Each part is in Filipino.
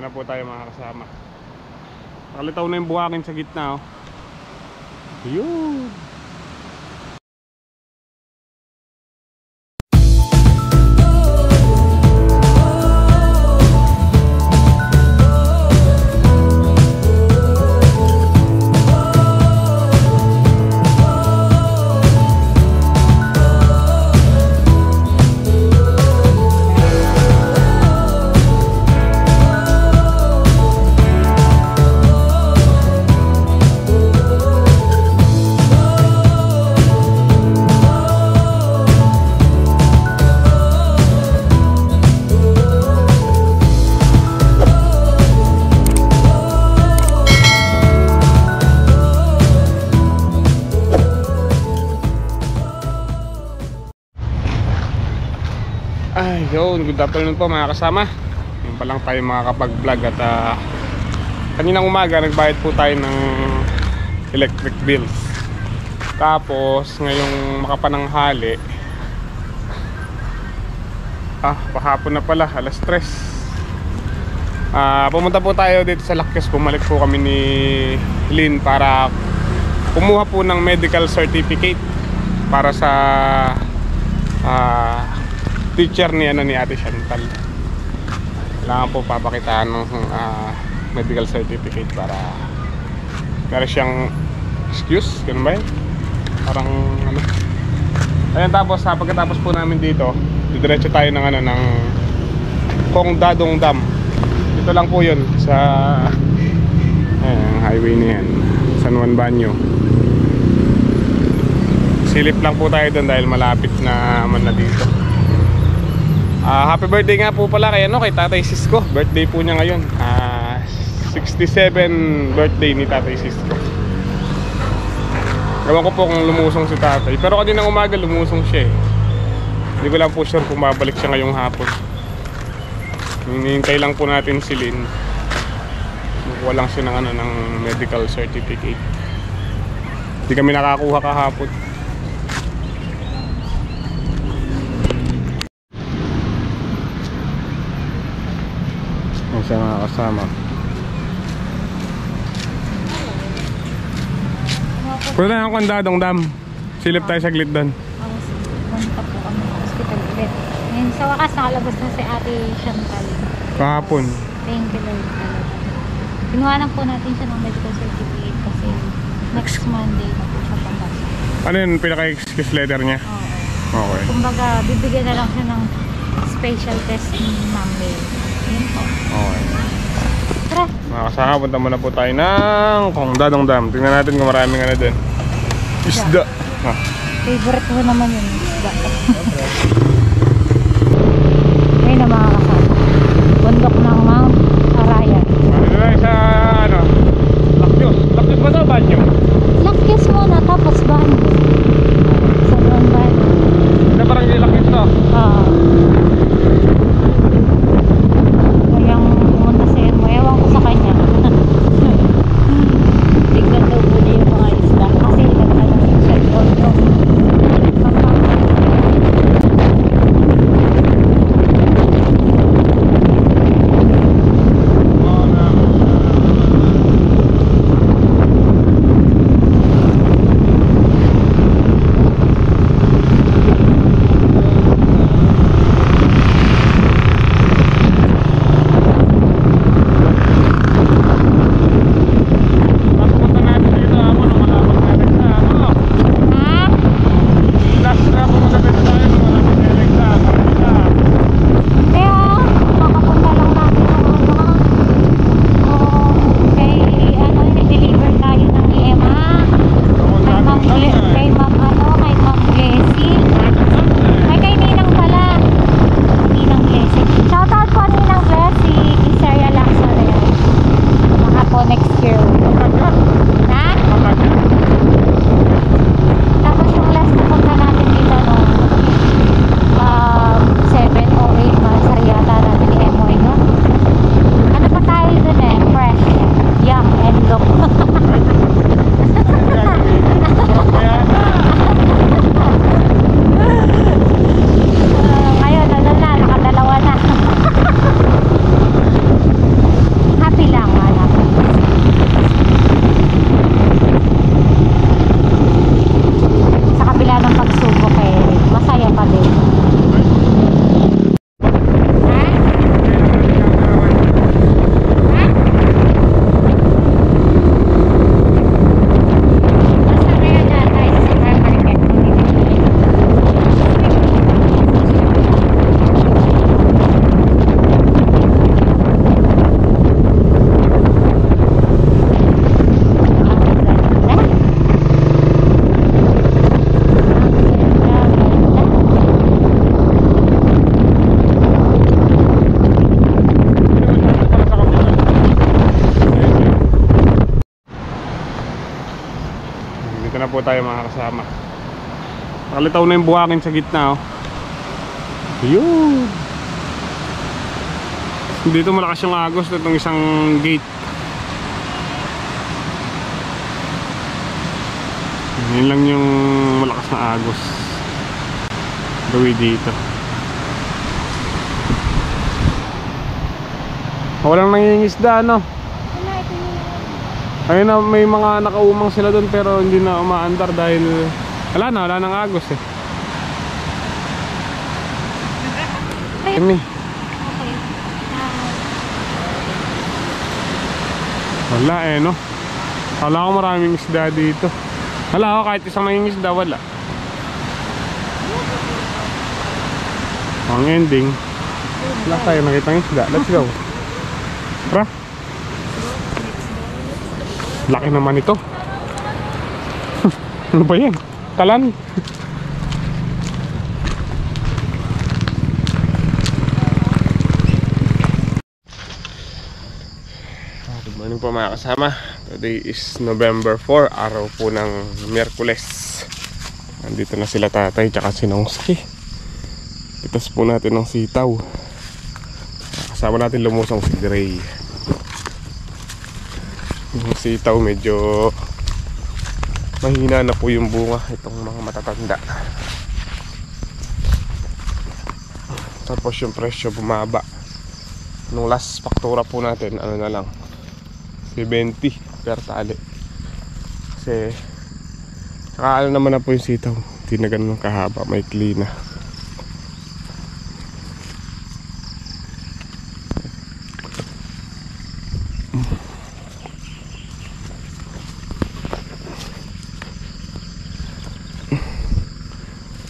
na po tayo mga kasama. Nakalitaw na yung buhangin sa gitna, oh. Yun. Ay, yun, good afternoon po mga kasama. Yun pa lang tayo makakapag-vlog at kaninang umaga nagbayad po tayo ng electric bills. Tapos ngayong makapananghali, pahapon na pala, alas 3. Pumunta po tayo dito sa Lakyos. Bumalik po kami ni Lynn para kumuha po ng medical certificate para sa teacher ni Ate Chantal. Kailangan po papakitaan ng medical certificate para meron siyang excuse, ganun ba yun? Parang ano. Ayan, tapos pagkatapos po namin dito, didiretso tayo ng ng Kong Dadong Dam. Dito lang po yun sa highway na yan, San Juan Banyo. Silip lang po tayo doon dahil malapit na man na dito. Happy birthday nga po pala kay Tatay Sisko. Birthday po niya ngayon. 67 birthday ni Tatay Sisko. Ewan ko po kung lumusong si tatay, pero kaninang umaga lumusong siya eh. Hindi ko lang po sure kung babalik siya ngayong hapon. Hinihintay lang po natin si Lynn. Kukuha lang siya ng ng medical certificate. Hindi kami nakakuha kahapon. Sa mga kasama. Punta na ang Dadong Dam. Silip tayo saglit doon. Punta po kami sa hospital ulit. Ngayon sa wakas nakalabas na si Ate Chantal. Kahapon. Thank you Lord talaga. Kinuha lang po natin siya ng medical certificate kasi next Monday na po siya papasok. Ano yun, pinaka-excuse letter niya? Oo. Okay. Kumbaga bibigyan na lang siya ng special test ni Monday. Yun po. Okay. Tara. Mga kasama, punta muna po tayo ng Kong Dadong Dam. Tingnan natin kung maraming doon. Isda. Favorite ko naman yun. Isda. Ngayon na mga kasama. Bundok ng Mount Arayan. Ano na lang sa Lakyos. Lakyos ba ito? Banyo? Lakyos muna tapos Banyo. Sa doon Banyo. Ito parang yung Lakyos to? Oo. Kayang pumunta sa mo. Ewan ko sa kanya. Tignan daw po niya yung mga isda. Kasi nagtanong yung cellphone nyo. tayo mga kasama. Nakalitaw na yung buhangin sa gitna, oh. Yun. Dito malakas yung agos itong isang gate. Yun lang yung malakas na agos gawi dito. Walang nangingisda, no? Wala, ito yung... Ayun na, may mga nakaumang sila doon pero hindi na umaandar dahil wala nang agos eh. Kami. Okay. Wala eh, no? Kala ko maraming isda dito. Wala ako, kahit isang nangingisda, wala. Ang ending, wala tayo nakitang isda. Let's go. Tara. Laki naman ito. Ano ba yan? Talan. Good morning po mga kasama. Today is November 4, araw po ng Miyerkules. Nandito na sila tatay tsaka si Nongski. Pitas po natin ng sitaw. Kasama natin lumusong si Gray. Yung sitaw medyo mahina na po yung bunga. Itong mga matatanda. Tapos yung presyo bumaba. Nung last faktura po natin, ano na lang, 70 per tali. Kasi saka ano naman na po yung sitaw, hindi na ganun kahaba, may clean na.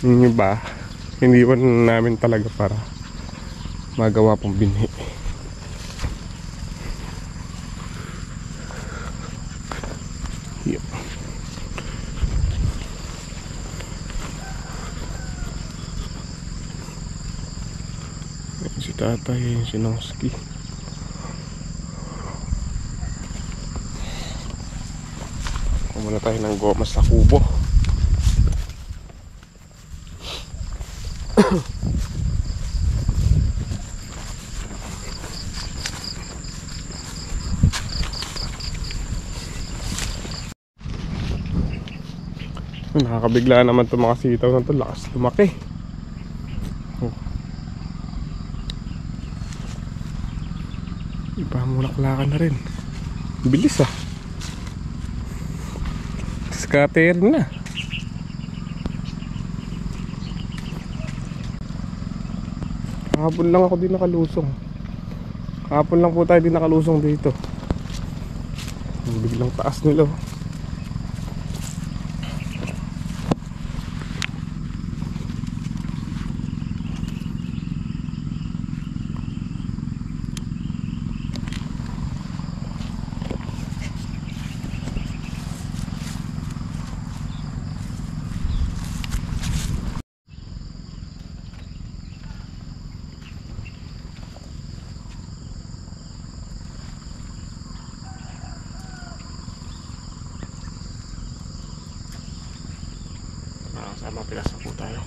Yung iba iniwan namin talaga para magawa pong binhi. Yep. Si tatay, yung si Nongski. Kumuna tayo ng goma sa kubo. Nakakabigla naman itong mga sitaw na ito. Lakas lumaki. Iba mulaklakan na rin. Bilis ah. Scatter na. Kahapon lang ako din nakalusong. Kahapon lang po tayo din nakalusong dito. Ang biglang taas nila. Sama pinasa po tayo.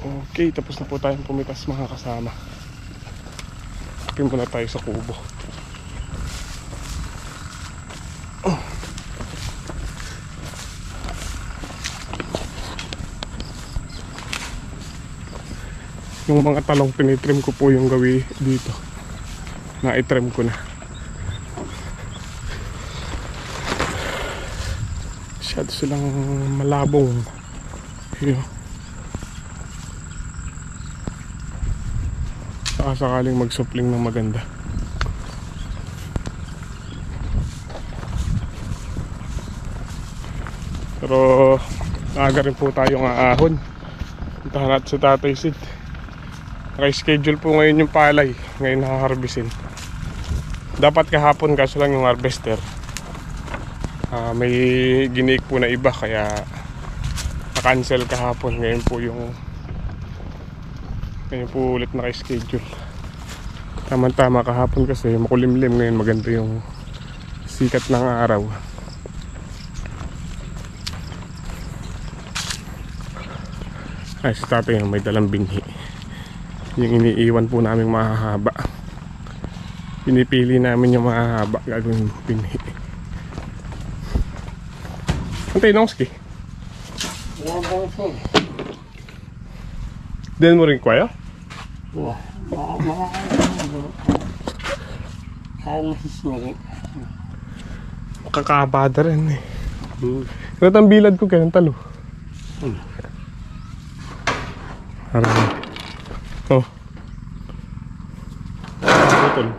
Okay, tapos na po tayong pumitas mga kasama. Akin muna tayo sa kubo. Yung mga talong tinitrim ko po yung gawi dito. Na-itrim ko na. Masyado silang malabong. Yun. Saka sakaling magsupling ng maganda. Pero aga rin po tayong aahon. Puntahan natin sa Tatay Sid. Naka-schedule po ngayon yung palay. Ngayon nakaharbisin. Dapat kahapon kaso lang yung harvester may giniik po na iba kaya na-cancel kahapon. Ngayon po ulit naka-schedule. Tama-tama kahapon kasi makulimlim, ngayon maganda yung sikat ng araw. Ay, si tatay yung may dalang binhi. Yung iniiwan po namin mahahaba. Pinipili namin yung mahahaba, gagawin binhi. Antay nongski. Din mo rin kwaya? Kakabada rin eh. Kaya ang bilad ko kaya ng talo. Oh. Butol.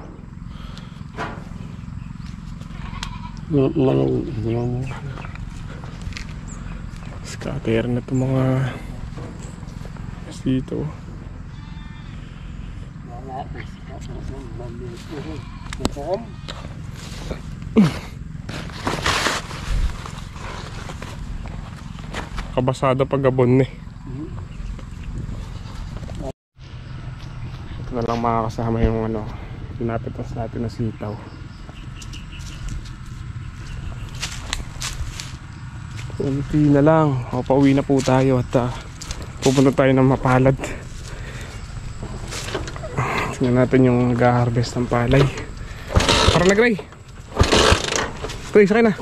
Scatter na itong mga dito. Kabasada pag gabon eh. Ito na lang mga kasama yung pinapitas natin na sitaw. Kunti na lang. Pauwi na po tayo at pupunta tayo ng mapalad. Tingnan natin yung nag-harvest ng palay. Para na Gray. Gray, sakay na.